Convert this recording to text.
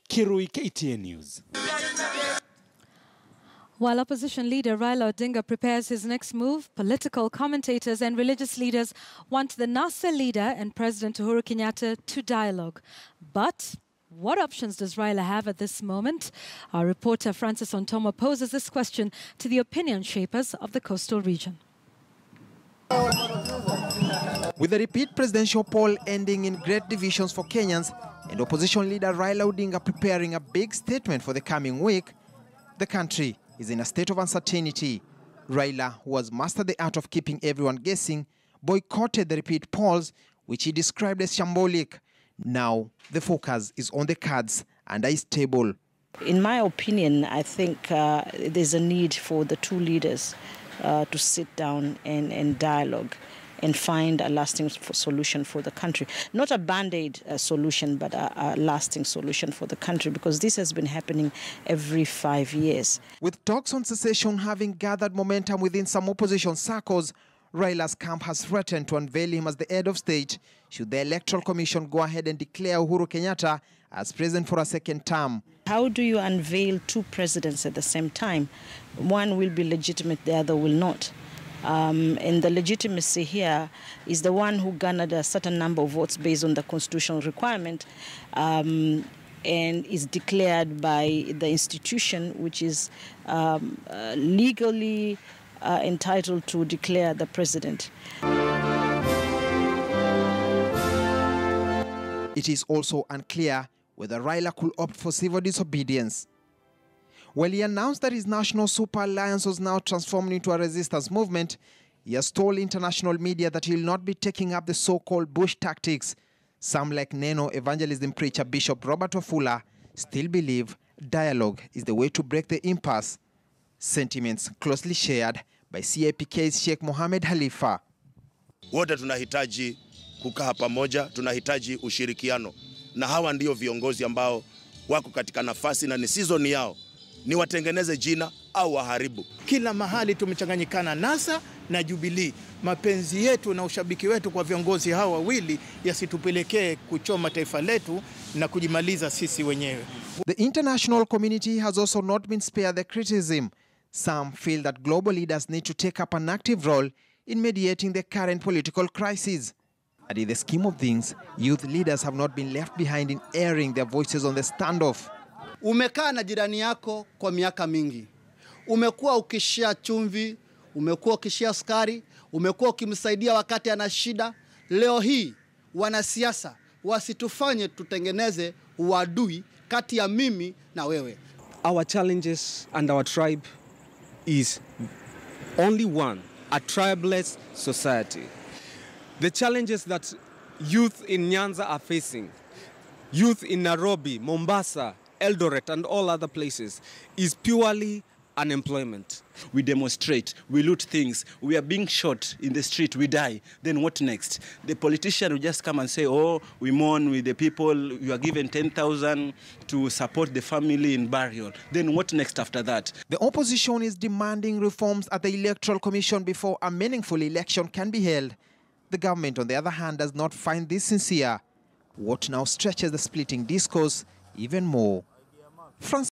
Kirui, KTN News. While opposition leader Raila Odinga prepares his next move, political commentators and religious leaders want the NASA leader and President Uhuru Kenyatta to dialogue. But what options does Raila have at this moment? Our reporter Francis Ontomo poses this question to the opinion shapers of the coastal region. With the repeat presidential poll ending in great divisions for Kenyans and opposition leader Raila Odinga preparing a big statement for the coming week, the country is in a state of uncertainty. Raila, who has mastered the art of keeping everyone guessing, boycotted the repeat polls, which he described as shambolic. Now, the focus is on the cards under his table. In my opinion, I think there's a need for the two leaders to sit down and dialogue and find a lasting solution for the country. Not a band-aid solution, but a lasting solution for the country, because this has been happening every 5 years. With talks on secession having gathered momentum within some opposition circles, Raila's camp has threatened to unveil him as the head of state should the Electoral Commission go ahead and declare Uhuru Kenyatta as president for a second term. How do you unveil two presidents at the same time? One will be legitimate, the other will not. And the legitimacy here is the one who garnered a certain number of votes based on the constitutional requirement and is declared by the institution, which is legally entitled to declare the president. It is also unclear whether Raila could opt for civil disobedience. While he announced that his national super alliance was now transformed into a resistance movement, he has told international media that he will not be taking up the so-called Bush tactics. Some, like Neno evangelism preacher Bishop Robert Wafula, still believe dialogue is the way to break the impasse. Sentiments closely shared by CAPK's Sheikh Mohamed Halifa. Wote tunahitaji kukaa pamoja, tunahitaji ushirikiano. Na hawa ndio viongozi ambao wako katika nafasi na ni season yao. Ni watengeneze jina au waharibu. Kila mahali tumechanganyikana, NASA na Jubilee. Mapenzi yetu na ushabiki wetu kwa viongozi hawa wawili yasitupelekee kuchoma taifa letu na kujimaliza sisi wenyewe. The international community has also not been spared the criticism. Some feel that global leaders need to take up an active role in mediating the current political crisis. And in the scheme of things, youth leaders have not been left behind in airing their voices on the standoff. Umekaa na jirani yako kwa miaka mingi. Umekuwa ukishia chumvi, umekuwa ukishia sukari, umekuwa ukimsaidia wakati ana shida. Leo hii wanasiasa wasitufanye tutengeneze uadui kati ya mimi na wewe. Our challenges and our tribe is only one, a tribeless society. The challenges that youth in Nyanza are facing, youth in Nairobi, Mombasa, Eldoret and all other places, is purely unemployment. We demonstrate, we loot things, we are being shot in the street, we die. Then what next? The politician will just come and say, oh, we mourn with the people, you are given 10,000 to support the family in burial. Then what next after that? The opposition is demanding reforms at the Electoral Commission before a meaningful election can be held. The government, on the other hand, does not find this sincere. What now stretches the splitting discourse even more?